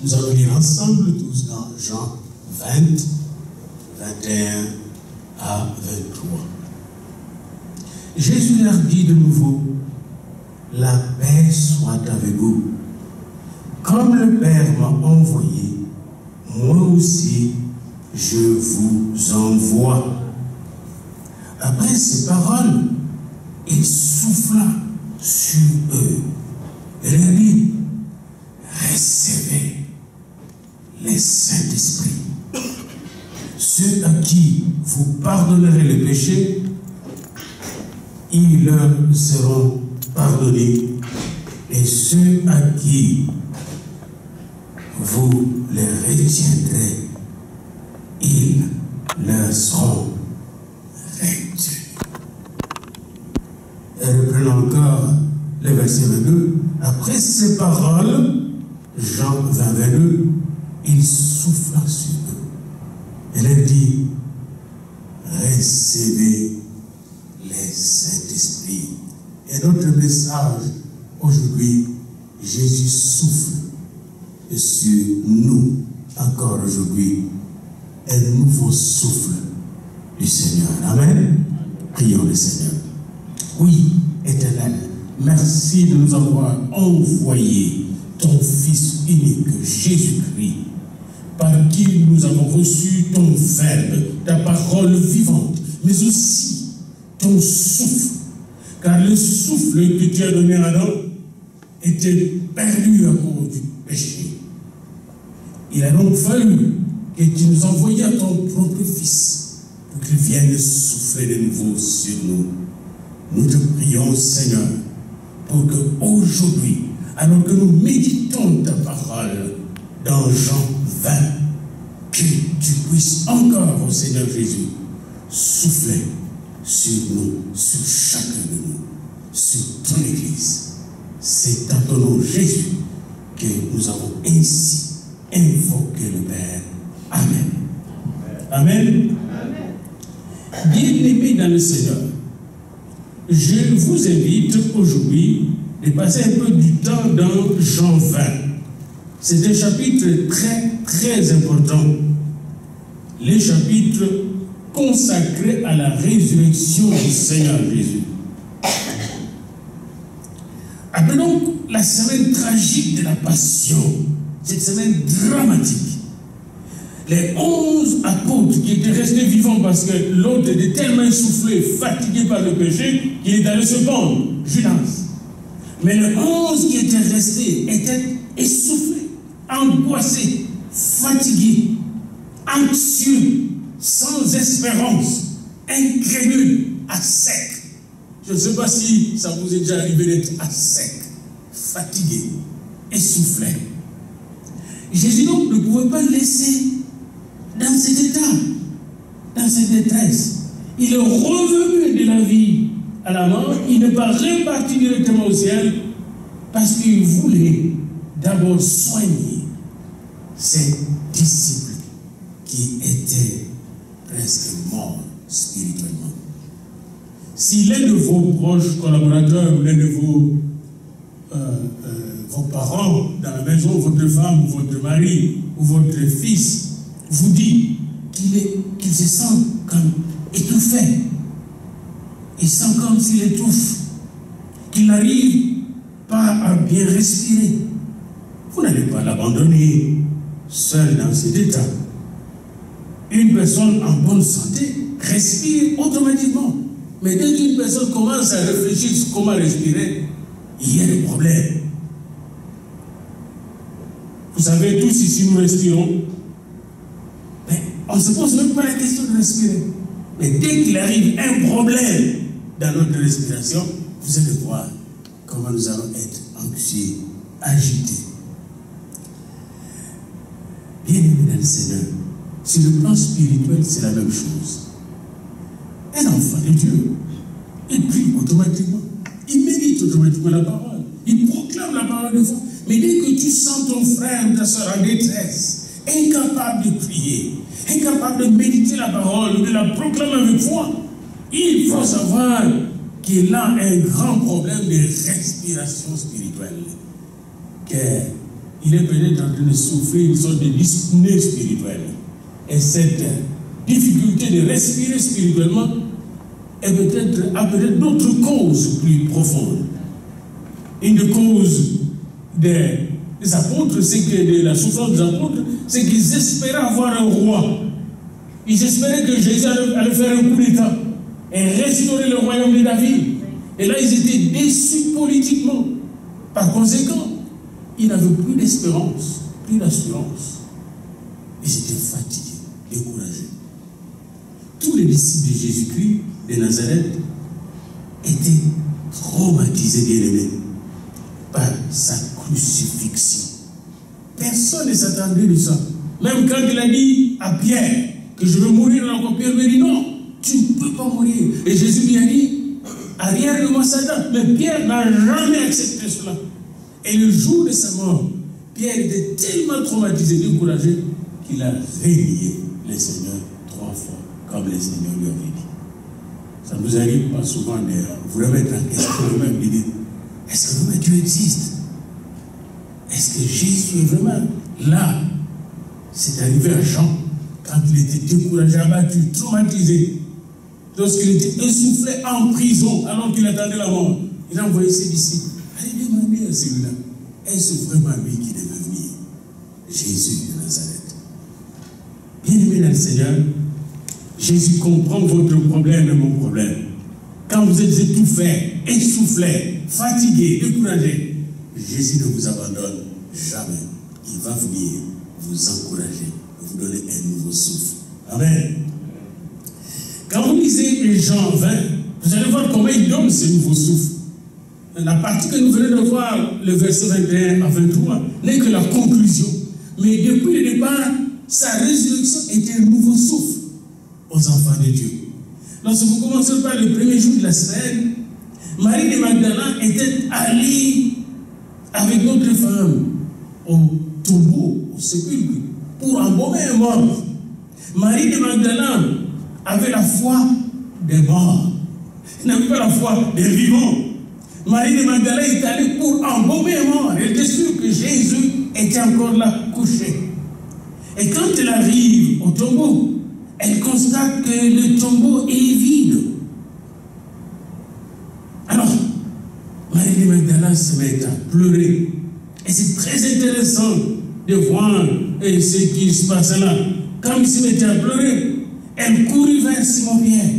Nous allons lire ensemble tous dans Jean 20, 21 à 23. Jésus leur dit de nouveau, la paix soit avec vous. Comme le Père m'a envoyé, moi aussi je vous envoie. Après ces paroles, il souffla sur eux et leur dit, recevez les Saint-Esprit. Ceux à qui vous pardonnerez les péchés, ils leur seront pardonnés, et ceux à qui vous les retiendrez, ils leur seront retenus. Et reprenons encore le verset 22. Après ces paroles, Jean 20, 22, il souffla sur eux et leur dit, recevez les Saint-Esprit. Et notre message aujourd'hui, Jésus souffle sur nous encore aujourd'hui un nouveau souffle du Seigneur. Amen. Prions le Seigneur. Oui, Éternel, merci de nous avoir envoyé ton Fils unique, Jésus-Christ, par qui nous avons reçu ton verbe, ta parole vivante, mais aussi ton souffle. Car le souffle que tu as donné à Adam était perdu à cause du péché. Il a donc fallu que tu nous envoies à ton propre Fils pour qu'il vienne souffler de nouveau sur nous. Nous te prions, Seigneur, pour qu'aujourd'hui, alors que nous méditons ta parole dans Jean 20, que tu puisses encore, ô Seigneur Jésus, souffler sur nous, sur chacun de nous, sur ton Église. C'est dans ton nom, Jésus, que nous avons ainsi invoqué le Père. Amen. Amen. Bien-aimés dans le Seigneur, je vous invite aujourd'hui de passer un peu du temps dans Jean 20. C'est un chapitre très important. Les chapitres consacrés à la résurrection du Seigneur Jésus. Après donc la semaine tragique de la Passion, cette semaine dramatique, les 11 apôtres qui étaient restés vivants parce que l'autre était tellement essoufflé, fatigué par le péché, qu'il est allé se pendre, Judas. Mais les 11 qui étaient restés étaient essoufflés, angoissés, fatigués, anxieux, sans espérance, incrédules, à sec. Je ne sais pas si ça vous est déjà arrivé d'être à sec, fatigué, essoufflé. Jésus donc ne pouvait pas laisser dans cet état, dans cette détresse. Il est revenu de la vie à la mort, il n'est pas reparti directement au ciel parce qu'il voulait d'abord soigner ses disciples qui étaient presque morts spirituellement. Si l'un de vos proches collaborateurs ou l'un de vos parents dans la maison, votre femme ou votre mari ou votre fils vous dit qu'il se sent comme étouffé, il sent comme s'il étouffe, qu'il n'arrive pas à bien respirer, vous n'allez pas l'abandonner seul dans cet état. Une personne en bonne santé respire automatiquement. Mais dès qu'une personne commence à réfléchir sur comment respirer, il y a des problèmes. Vous savez, tous ici nous respirons, mais on ne se pose même pas la question de respirer. Mais dès qu'il arrive un problème dans notre respiration, vous allez voir comment nous allons être anxieux, agités. Bien-aimés dans le Seigneur, sur le plan spirituel, c'est la même chose. Un enfant de Dieu, il prie automatiquement, il médite automatiquement la parole, il proclame la parole de foi. Mais dès que tu sens ton frère ou ta soeur en détresse, incapable de prier, incapable de méditer la parole ou de la proclamer avec foi, il faut savoir qu'il a un grand problème de respiration spirituelle. Que il est peut-être en train de souffrir une sorte de dyspnée spirituelle. Et cette difficulté de respirer spirituellement a peut-être d'autres causes plus profondes. Une des causes des apôtres, c'est que de la souffrance des apôtres, c'est qu'ils espéraient avoir un roi. Ils espéraient que Jésus allait faire un coup d'État et restaurer le royaume de David. Et là, ils étaient déçus politiquement. Par conséquent, ils n'avaient plus d'espérance, plus d'assurance. Ils étaient fatigués, découragés. Tous les disciples de Jésus-Christ de Nazareth étaient traumatisés, bien-aimés, par sa crucifixion. Personne ne s'attendait de ça. Même quand il a dit à Pierre que je veux mourir, encore Pierre lui a dit non, tu ne peux pas mourir. Et Jésus lui a dit, arrière de moi Satan. Mais Pierre n'a jamais accepté cela. Et le jour de sa mort, Pierre était tellement traumatisé, découragé, qu'il a renié le Seigneur 3 fois, comme le Seigneur lui avait dit. Ça nous arrive pas souvent de vous remettre en question vous-même, de dire, est-ce que vraiment Dieu existe? Est-ce que Jésus est vraiment là? C'est arrivé à Jean, quand il était découragé, abattu, traumatisé, lorsqu'il était essoufflé en prison, alors qu'il attendait la mort. Il a envoyé ses disciples. Allez demander à celui-là, est-ce vraiment lui qui devait venir? Jésus de Nazareth. Bien-aimé dans le Seigneur, Jésus comprend votre problème et mon problème. Quand vous êtes étouffé, essoufflé, fatigué, découragé, Jésus ne vous abandonne jamais. Il va venir vous encourager, vous donner un nouveau souffle. Amen. Quand vous lisez Jean 20, vous allez voir comment il donne ce nouveau souffle. La partie que nous venons de voir, le verset 21 à 23, n'est que la conclusion. Mais depuis le départ, sa résurrection était un nouveau souffle aux enfants de Dieu. Lorsque vous commencez par le premier jour de la semaine, Marie de Magdala était allée avec d'autres femmes au tombeau, au sépulcre, pour embaumer un mort. Marie de Magdala avait la foi des morts. Elle n'avait pas la foi des vivants. Marie de Magdala est allée pour embaumer un mort. Elle était sûre que Jésus était encore là, couché. Et quand elle arrive au tombeau, elle constate que le tombeau est vide. Alors, Marie de Magdala se met à pleurer. Et c'est très intéressant de voir ce qui se passe là. Quand il se mettait à pleurer, elle courut vers Simon-Pierre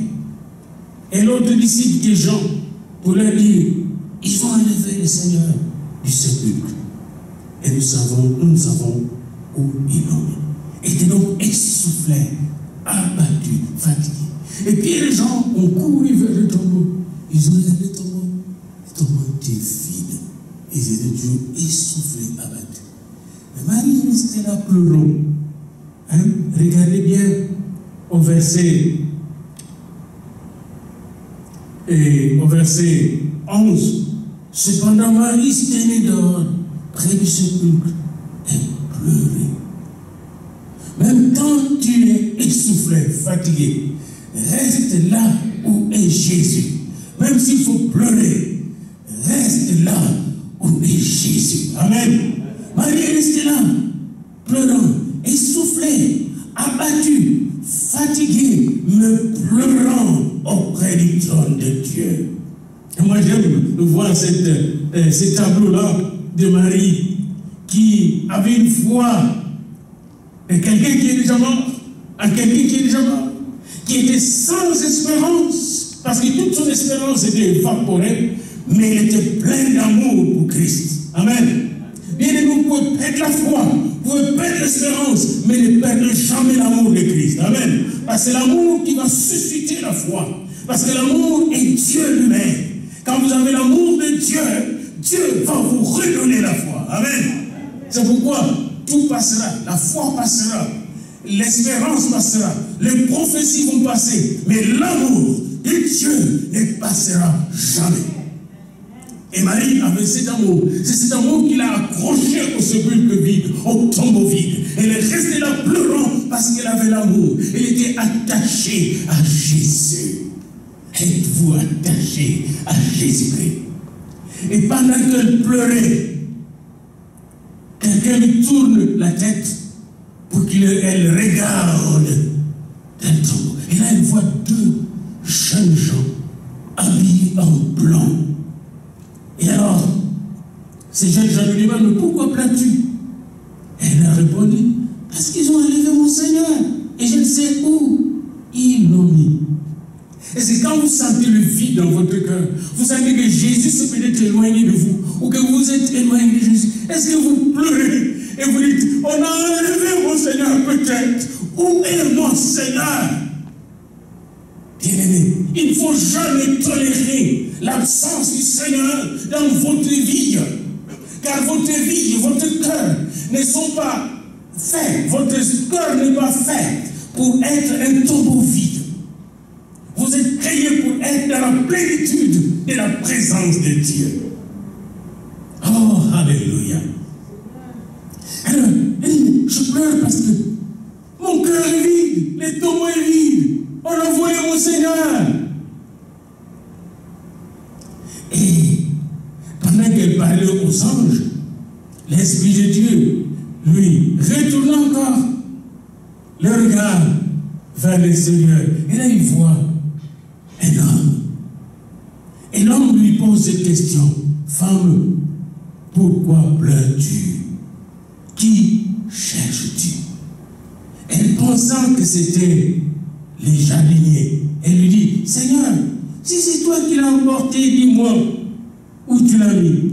et l'autre disciple qui est Jean pour leur dire, ils ont enlevé le Seigneur du sépulcre. Et nous savons où ils l'ont mis. Ils étaient donc essoufflés, abattus, fatigués. Et puis les gens ont couru vers le tombeau. Ils ont regardé le tombeau. Le tombeau était vide. Ils étaient toujours essoufflés, abattus. Mais Marie restait là pleurant. Hein? Regardez bien au verset 11. Cependant, Marie se tenait dehors, près du sépulcre, et pleurait. Même quand tu es essoufflé, fatigué, reste là où est Jésus. Même s'il faut pleurer, reste là où est Jésus. Amen. Marie est restée là, pleurant, essoufflée, abattue, fatiguée, me pleurant auprès du trône de Dieu. Et moi j'aime voir ce tableau-là de Marie qui avait une foi de quelqu'un qui est déjà mort, à quelqu'un qui est déjà mort, qui était sans espérance, parce que toute son espérance était évaporée, mais elle était pleine d'amour pour Christ. Amen. Bien aimé, vous pouvez perdre la foi, vous pouvez perdre l'espérance, mais ne perdez jamais l'amour de Christ. Amen. Parce que c'est l'amour qui va susciter la foi. Parce que l'amour est Dieu lui-même. Quand vous avez l'amour de Dieu, Dieu va vous redonner la foi. Amen. C'est pourquoi tout passera, la foi passera, l'espérance passera, les prophéties vont passer, mais l'amour de Dieu ne passera jamais. Et Marie avait cet amour. C'est cet amour qui l'a accroché au sépulcre vide, au tombeau vide. Elle est restée là pleurant parce qu'elle avait l'amour. Elle était attachée à Jésus. Êtes-vous attaché à Jésus-Christ? Et pendant qu'elle pleurait, quelqu'un lui tourne la tête pour qu'elle regarde d'un tombeau. Et là, elle voit deux jeunes gens habillés en blanc. Et alors, ces jeunes gens lui demandent, mais pourquoi pleures-tu? Et elle a répondu, parce qu'ils ont enlevé mon Seigneur. Et je ne sais où ils l'ont mis. Et c'est quand vous sentez le vide dans votre cœur, vous sentez que Jésus se peut être éloigné de vous, ou que vous êtes éloigné de Jésus. Est-ce que vous pleurez et vous dites, on a enlevé mon Seigneur peut-être. Où est mon Seigneur? Bien-aimé, il ne faut jamais tolérer l'absence du Seigneur dans votre vie. Car votre vie et votre cœur ne sont pas faits, votre cœur n'est pas fait pour être un tombeau vide. Vous êtes créés pour être dans la plénitude de la présence de Dieu. Oh, alléluia. Alors, je pleure parce que mon cœur est vide, le tombeau est vide. On a volé mon Seigneur. Et pendant qu'elle parlait aux anges, l'Esprit de Dieu lui retourne encore le regard vers l'extérieur. Et là, il voit un homme. Et l'homme lui pose cette question. Femme, pourquoi pleures-tu? Qui cherches-tu? Elle pensant que c'était les jardiniers. Elle lui dit, Seigneur, si c'est toi qui l'as emporté, dis-moi où tu l'as mis.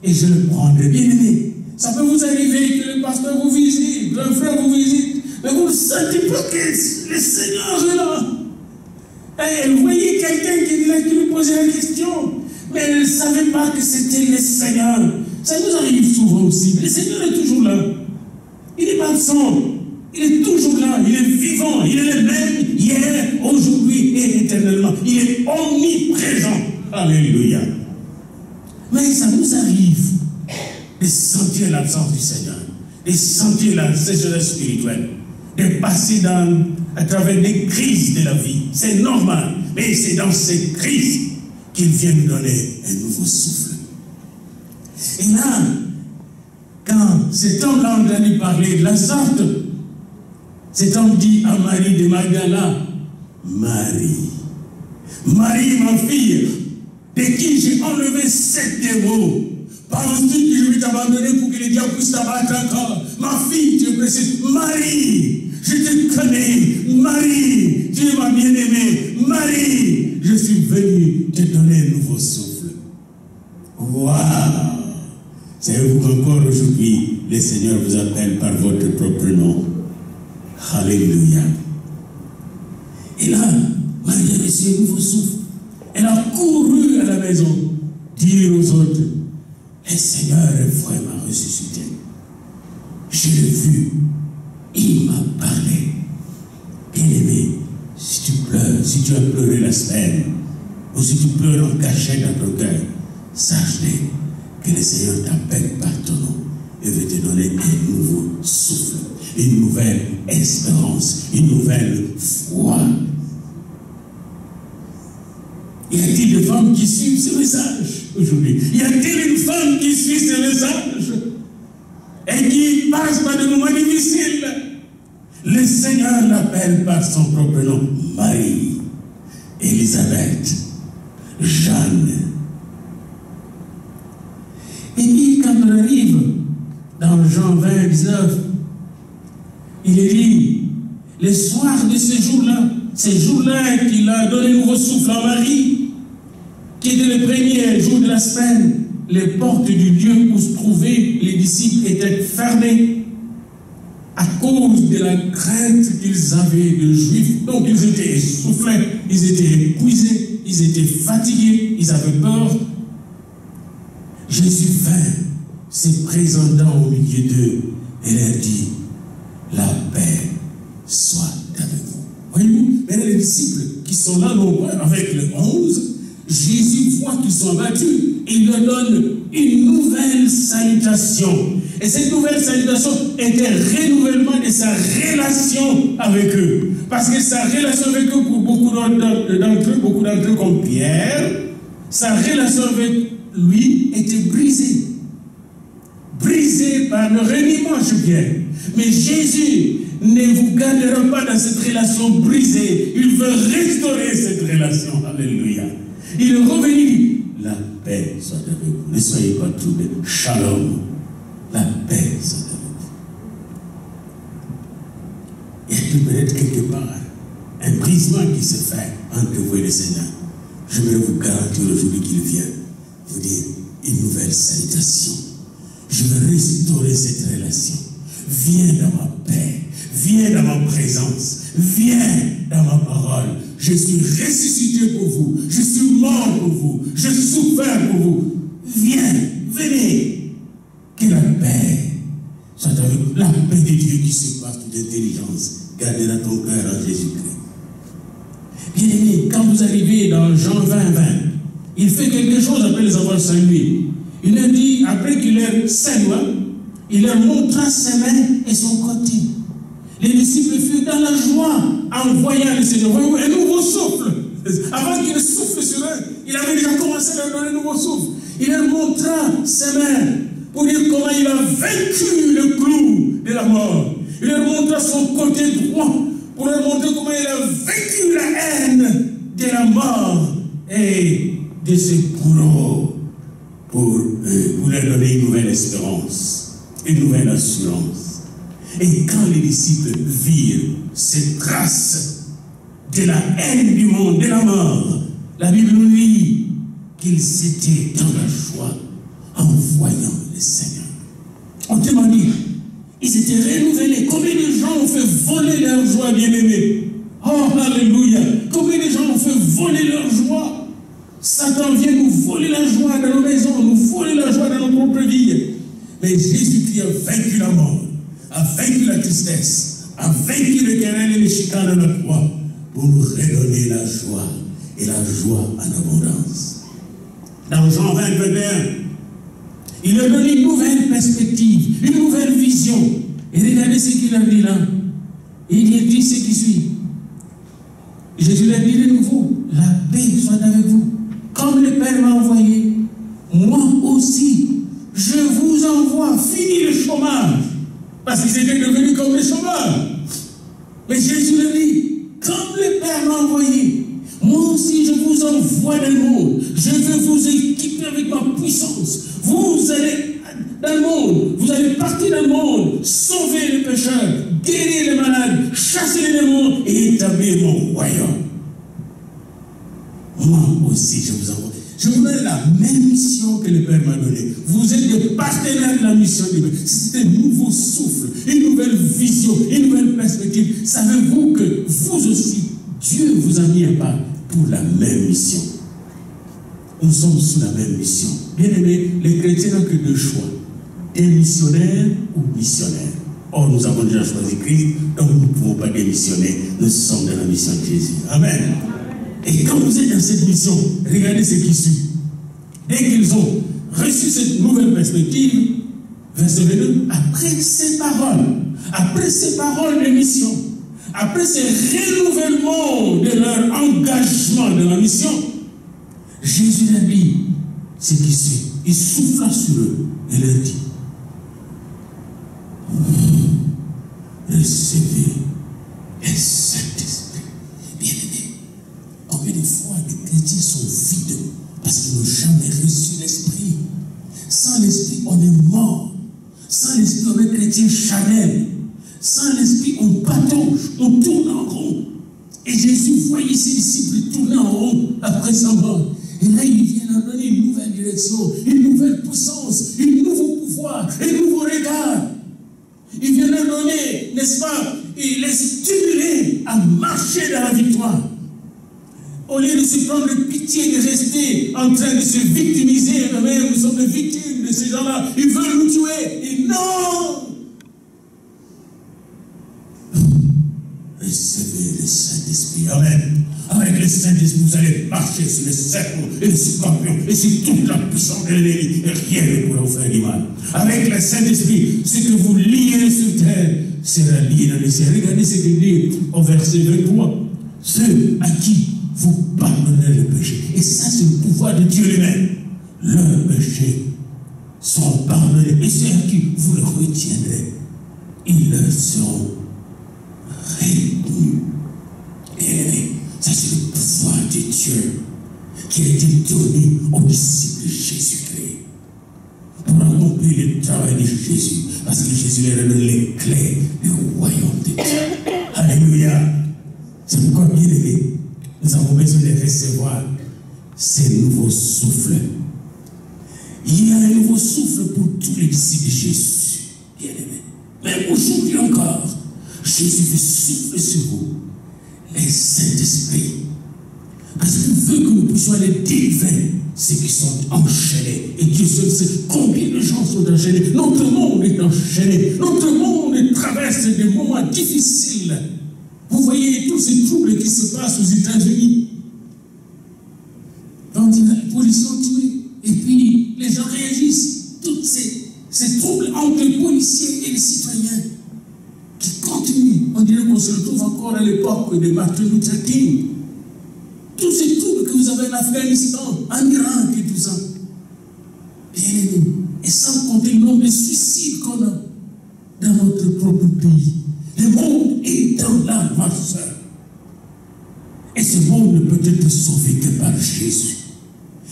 Et je le prendrai. Bien aimé, ça peut vous arriver que le pasteur vous visite, un frère vous visite, mais vous ne sentez pas que le Seigneur est là. Et elle voyait quelqu'un qui lui posait la question, mais elle ne savait pas que c'était le Seigneur. Ça nous arrive souvent aussi. Le Seigneur est toujours là. Il n'est pas absent. Il est toujours là. Il est vivant. Il est le même hier, aujourd'hui et éternellement. Il est omniprésent. Alléluia. Mais ça nous arrive de sentir l'absence du Seigneur, de sentir la sécheresse spirituelle, de passer à travers des crises de la vie. C'est normal. Mais c'est dans ces crises qu'il vient nous donner un nouveau souffle. Et là, quand cet homme-là a entendu parler de la sorte, cet homme dit à Marie de Magdala, Marie, ma fille, de qui j'ai enlevé 7 démons, penses-tu que je vais t'abandonner pour que les diables puissent t'abattre encore? Ma fille, tu es précieuse. Marie, je te connais. Marie, tu es ma bien-aimée. Marie, je suis venu te donner un nouveau souffle. Waouh! Savez-vous qu'encore aujourd'hui, le Seigneur vous appelle par votre propre nom? Alléluia. Et là, Marie a reçu un nouveau souffle. Elle a couru à la maison, dire aux autres, le Seigneur est vraiment ressuscité. Je l'ai vu. Il m'a parlé. Bien-aimé, si tu pleures, si tu as pleuré la semaine, ou si tu pleures en cachette dans ton cœur, sache-le que le Seigneur t'appelle par ton nom et veut te donner un nouveau souffle, une nouvelle espérance, une nouvelle foi. Y a-t-il des femmes qui suivent ce message aujourd'hui? Y a-t-il une femme qui suit ce message et qui passe par des moments difficiles? Le Seigneur l'appelle par son propre nom. Marie, Élisabeth, Jeanne. Et puis quand on arrive dans Jean 20, 19, il est dit, le soir de ce jour-là qu'il a donné un nouveau souffle à Marie, qui était le premier jour de la semaine, les portes du lieu où se trouvaient les disciples étaient fermées à cause de la crainte qu'ils avaient de Juifs. Donc ils étaient essoufflés, ils étaient épuisés, ils étaient fatigués, ils avaient peur. Jésus vint, se présentant au milieu d'eux, et leur dit, la paix soit avec vous. Voyez-vous, mais les disciples qui sont là nombreux avec les 11, Jésus voit qu'ils sont abattus et il leur donne une nouvelle salutation. Et cette nouvelle salutation était un renouvellement de sa relation avec eux. Parce que sa relation avec eux, pour beaucoup d'entre eux comme Pierre, sa relation avec lui était brisée. Brisée pas, ne renie-mange bien. Mais Jésus ne vous gardera pas dans cette relation brisée. Il veut restaurer cette relation. Alléluia. Il est revenu. La paix soit avec vous. Ne soyez pas troublés. Shalom. La paix soit avec vous. Il y a peut-être quelque part un brisement qui se fait entre vous et le Seigneur. Je vais vous garantir aujourd'hui qu'il vient vous dire une nouvelle salutation. Je veux restaurer cette relation. Viens dans ma paix. Viens dans ma présence. Viens dans ma parole. Je suis ressuscité pour vous. Je suis mort pour vous. Je suis souffert pour vous. Viens, venez. Que la paix soit avec vous. La paix de Dieu qui surpasse toute intelligence gardera ton cœur en Jésus-Christ. Bien-aimé, quand vous arrivez dans Jean 20, il fait quelque chose après les avoir salués. Il leur dit, après qu'il leur salua, il leur montra ses mains et son côté. Les disciples furent dans la joie en voyant le Seigneur. Voyez-vous, un nouveau souffle. Avant qu'il souffle sur eux, il avait déjà commencé à leur donner un nouveau souffle. Il leur montra ses mains pour dire comment il a vaincu le clou de la mort. Il leur montra son côté droit pour leur montrer comment il a vaincu la haine de la mort et de ses bourreaux pour leur donner une nouvelle espérance, une nouvelle assurance. Et quand les disciples virent ces traces de la haine du monde, de la mort, la Bible nous dit qu'ils étaient dans la joie en voyant le Seigneur. Autrement dit, ils étaient renouvelés. Combien de gens ont fait voler leur joie, bien-aimés? Oh, alléluia! Combien de gens ont fait voler leur joie? Satan vient nous voler la joie dans nos maisons, nous voler la joie dans nos propres vies. Mais Jésus-Christ a vaincu la mort, a vaincu la tristesse, a vaincu le querelle et le chicanes de la croix pour nous redonner la joie et la joie en abondance. Dans Jean 20, 21, il leur donne une nouvelle perspective, une nouvelle vision. Et regardez ce qu'il a dit là. Il dit ce qui suit. Jésus leur dit de nouveau, la paix soit avec vous. Comme le Père m'a envoyé, moi aussi, je vous envoie. Fini le chômage. Parce qu'ils étaient devenus comme les chômeurs. Mais Jésus leur dit, comme le Père m'a envoyé, moi aussi je vous envoie dans le monde. Je veux vous équiper avec ma puissance. Vous allez dans le monde, vous allez partir dans le monde, sauver les pécheurs, guérir les malades, chasser les démons et établir mon royaume. Moi aussi je vous envoie. Je vous donne la même mission que le Père m'a donnée. Vous êtes des partenaires de la mission de Dieu. C'est un nouveau souffle, une nouvelle vision, une nouvelle perspective. Savez-vous que vous aussi, Dieu vous a mis à part pour la même mission. Nous sommes sous la même mission. Bien aimés, les chrétiens n'ont que deux choix. Des missionnaires ou missionnaires. Or, nous avons déjà choisi Christ, donc nous ne pouvons pas démissionner. Nous sommes dans la mission de Jésus. Amen. Et quand vous êtes dans cette mission, regardez ce qui suit. Dès qu'ils ont reçu cette nouvelle perspective, verset 22, après ces paroles de mission, après ce renouvellement de leur engagement dans la mission, Jésus leur dit ce qui suit. Il souffla sur eux et leur dit, recevez le Saint-Esprit. Bien-aimés, combien de fois les chrétiens sont vides parce qu'ils n'ont jamais reçu l'Esprit. Sans l'Esprit, on est mort. Sans l'Esprit, on est chrétien charnel. Sans l'Esprit, on patauge, on tourne en rond. Et Jésus voyait ses disciples tourner en rond après sa mort. Et là, il vient leur donner une nouvelle direction, une nouvelle puissance, un nouveau pouvoir, un nouveau regard. Il vient leur donner, n'est-ce pas, et les stimuler à marcher dans la victoire. Au lieu de se prendre pitié, de rester en train de se victimiser, nous sommes des victimes de ces gens-là, ils veulent nous tuer. Et non! Recevez le Saint-Esprit. Amen. Avec le Saint-Esprit, vous allez marcher sur les serpents et les scorpions et sur toute la puissance de l'ennemi. Et rien ne pourra vous faire du mal. Avec le Saint-Esprit, ce que vous liez sur terre sera lié dans le ciel. Regardez ce qu'il dit au verset 23. Ceux à qui vous pardonnez le péché. Et ça, c'est le pouvoir de Dieu lui-même. Leur péché sont pardonnés. Et ceux à qui vous le retiendrez, ils leur seront retenus. Et ça, c'est le pouvoir de Dieu qui a été donné aux disciples de Jésus-Christ pour accomplir le travail de Jésus, parce que Jésus leur donne les clés du royaume de Dieu. Alléluia. C'est pourquoi, bien aimé, nous avons besoin de recevoir ces nouveaux souffles. Il y a un nouveau souffle pour tous les disciples de Jésus, bien aimé. Mais aujourd'hui encore, Jésus veut souffler sur vous les Saint-Esprit. Parce qu'il veut que nous puissions aller délivrer ceux qui sont enchaînés. Et Dieu seul sait combien de gens sont enchaînés. Notre monde est enchaîné. Notre monde traverse des moments difficiles. Vous voyez tous ces troubles qui se passent aux États-Unis. Quand les policiers sont tués, et puis les gens réagissent. Tous ces troubles entre les policiers et les citoyens qui continuent. On dirait qu'on se retrouve encore à l'époque de Martin Luther King. Tous ces troubles que vous avez en Afghanistan, en Irak et tout ça. Bien aimé. Et sans compter le nombre de suicides qu'on a dans notre propre pays. Le monde est dans la marche. Et ce monde ne peut être sauvé que par Jésus.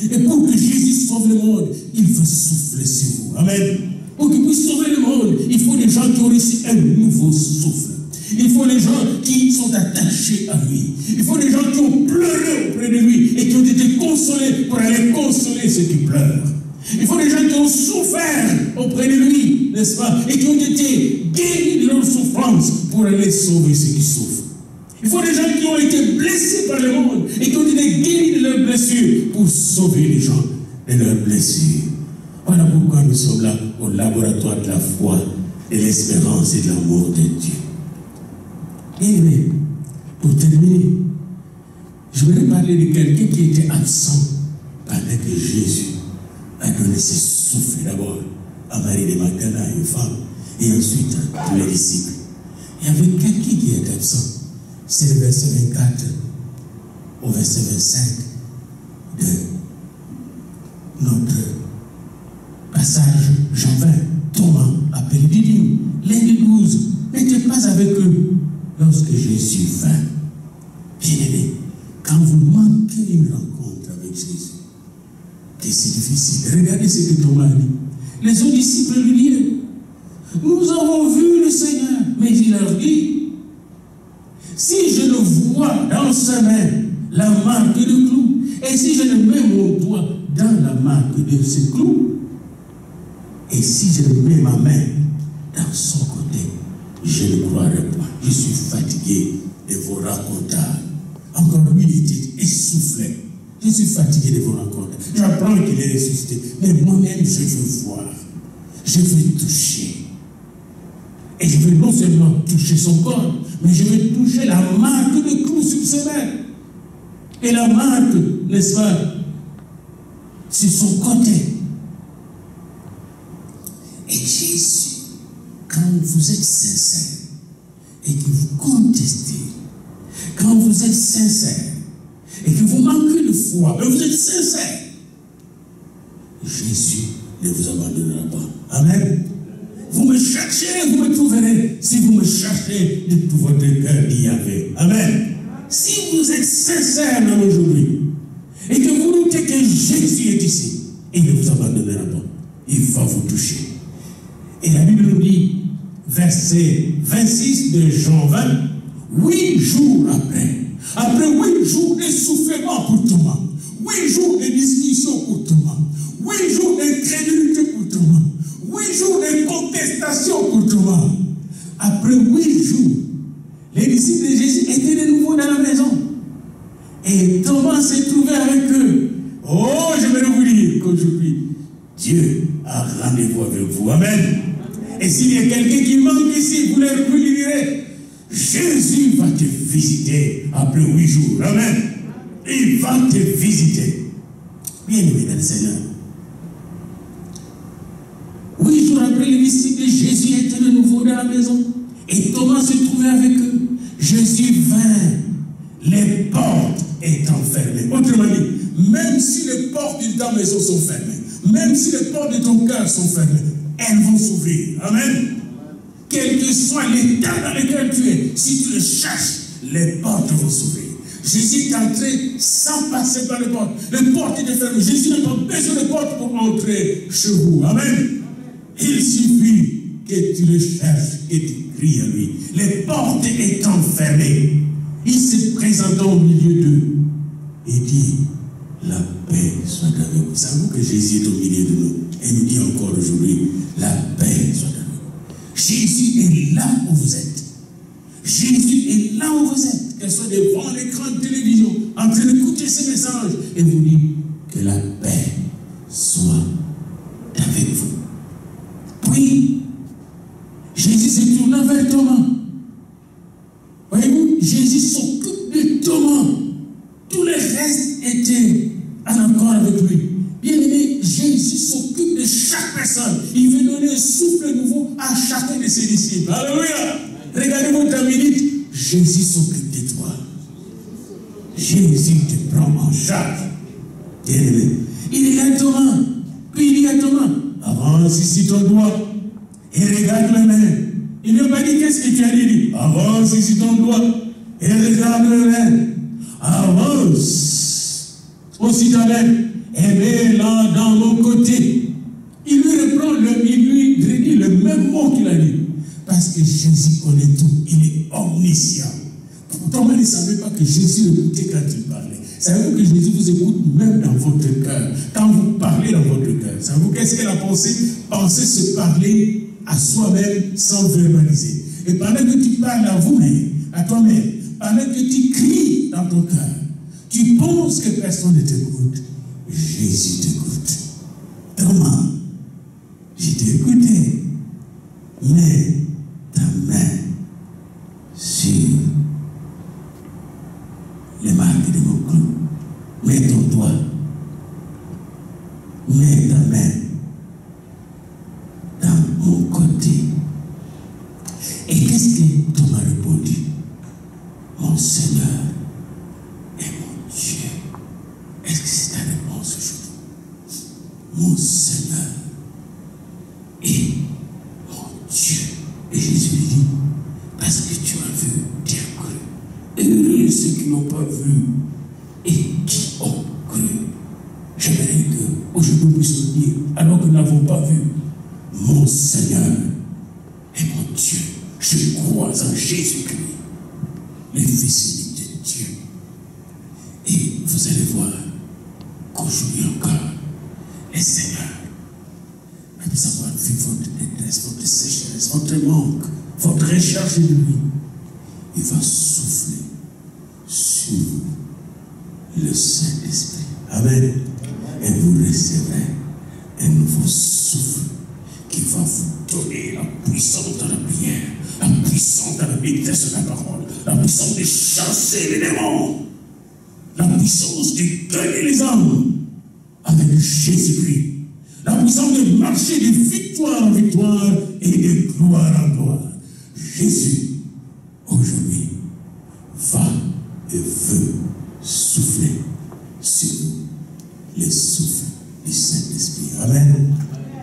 Et pour que Jésus sauve le monde, il veut souffler sur vous. Amen. Pour qu'il puisse sauver le monde, il faut des gens qui ont reçu un nouveau souffle. Il faut des gens qui sont attachés à lui. Il faut des gens qui ont pleuré auprès de lui et qui ont été consolés pour aller consoler ceux qui pleurent. Il faut des gens qui ont souffert auprès de lui, n'est-ce pas, et qui ont été guéris de leur souffrance pour aller sauver ceux qui souffrent. Il faut des gens qui ont été blessés par le monde et qui ont été guéris de leurs blessures pour sauver les gens de leurs blessures. Voilà pourquoi nous sommes là au laboratoire de la foi, de l'espérance et de l'amour de Dieu. Et pour terminer, je voudrais parler de quelqu'un qui était absent pendant que Jésus a donné ses souffles d'abord à Marie de Magdala, une femme, et ensuite à tous les disciples. Il y avait quelqu'un qui était absent. C'est le verset 24 au verset 25 de notre passage. Jean 20, Thomas, appelé Didyme, l'un des 12, n'était pas avec eux lorsque Jésus vint. Bien-aimé, quand vous manquez une rencontre avec Jésus, et c'est difficile, regardez ce que Thomas dit. Les autres disciples lui disent, nous avons vu le Seigneur, mais il leur dit, si je ne vois dans sa main la marque de clou, et si je ne mets mon doigt dans la marque de ce clou, et si je ne mets ma main dans son côté, je ne croirai pas. Je suis fatigué de vos rencontres. Encore lui, il était essoufflé. Je suis fatigué de vos rencontres. J'apprends qu'il est ressuscité. Mais moi-même, je veux voir. Je veux toucher. Et je veux non seulement toucher son corps, mais je veux toucher la marque de clou sur ses mains. Et la marque, n'est-ce pas, sur son côté. Et Jésus, quand vous êtes sincère et que vous contestez, quand vous êtes sincère et que vous manquez de foi, mais vous êtes sincère, Jésus ne vous abandonnera pas. Amen. Vous me chercherez, vous me trouverez. Si vous me cherchez de tout votre cœur, il y avait. Amen. Si vous êtes sincère dans aujourd'hui et que vous doutez que Jésus est ici, il ne vous abandonnera pas. Il va vous toucher. Et la Bible nous dit, verset 26 de Jean 20, 8 jours après 8 jours d'essoufflement pour Thomas, 8 jours de discussion pour Thomas, 8 jours d'incrédulité pour Thomas, 8 jours de contestation pour Thomas. Après 8 jours, les disciples de Jésus étaient de nouveau dans la maison. Et Thomas s'est trouvé avec eux. Oh, je vais vous dire qu'aujourd'hui, Dieu a rendez-vous avec vous. Amen. Et s'il y a quelqu'un qui manque ici, vous lui direz, Jésus va te visiter après 8 jours. Amen. Il va te visiter. Bien-aimé dans le Seigneur. 8 jours après, les disciples de Jésus étaient de nouveau dans la maison. Et Thomas se trouvait avec eux. Jésus vint. Les portes étant fermées. Autrement dit, même si les portes de ta maison sont fermées, Même si les portes de ton cœur sont fermées, elles vont s'ouvrir. Amen. Quel que soit l'état dans lequel tu es, si tu le cherches, les portes vont s'ouvrir. Jésus est entré sans passer par les portes. Les portes étaient fermées. Jésus n'a pas besoin de portes pour entrer chez vous. Amen. Il suffit que tu le cherches et tu cries à lui. Les portes étant fermées, il se présente au milieu d'eux et dit, la paix soit avec vous. Savez-vous que Jésus est au milieu de nous? Et nous dit encore aujourd'hui, la paix soit avec vous. Jésus est là où vous êtes. Jésus est là où vous êtes. Qu'elle soit devant l'écran de télévision, en train d'écouter ces messages, et vous dit que la paix soit avec vous. Puis, Jésus se tourna vers Thomas. Voyez-vous, Jésus s'occupe de Thomas. Tous les restes étaient en accord avec lui. Bien aimé, Jésus s'occupe de chaque personne. Il veut donner un souffle nouveau à chacun de ses disciples. Alléluia. Regardez votre minute. Jésus s'occupe de toi. Jésus te prend en charge. Bien aimé. Il regarde Thomas. Puis il dit à Thomas, avance ici ton doigt et regarde les mains. Il ne m'a pas dit qu'est-ce que tu as dit. Avance ici ton doigt et regarde les mains. Avance aussi ta main et mets-la dans mon côté. Il lui reprend, il lui redit le même mot qu'il a dit. Parce que Jésus connaît tout. Il est omniscient. Thomas ne savait pas que Jésus écoutait quand il parlait. Savez-vous que Jésus vous écoute même dans votre cœur? Quand vous parlez dans votre cœur. Savez-vous qu'est-ce qu'elle a pensé? Penser se parler à soi-même sans verbaliser. Et pendant que tu parles à vous-même, à toi-même, pendant que tu cries dans ton cœur, tu penses que personne ne t'écoute. Jésus t'écoute. Thomas, je t'ai écouté. Mets ta main sur les marques de mon clou. Mets ton doigt. Mets ta main dans mon côté. Et qu'est-ce que Thomas répondit? Mon Seigneur et mon Dieu. Est-ce que c'est ta réponse aujourd'hui? Mon Seigneur et mon Dieu. Et Jésus lui dit, parce que tu as vu, tu as cru. Heureux ceux qui n'ont pas vu et qui ont cru. J'aimerais que aujourd'hui nous puissions dire, alors que nous n'avons pas vu, mon Seigneur et mon Dieu, je crois en Jésus-Christ, le Fils unique de Dieu. Et vous allez voir qu'aujourd'hui encore, le Seigneur, après avoir vu votre détresse, votre sécheresse, votre manque, votre recherche de lui, il va souffler sur le Saint-Esprit. Amen. Et vous recevrez un nouveau souffle qui va vous donner la puissance dans la prière, la puissance dans la méditation de la parole, la puissance de chasser les démons, la puissance de gagner les âmes avec Jésus-Christ, la puissance de marcher de victoire en victoire et de gloire en gloire. Jésus, aujourd'hui, va et veut souffler sur vous, le souffle du Saint-Esprit. Amen.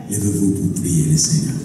Levez-vous pour prier le Seigneur.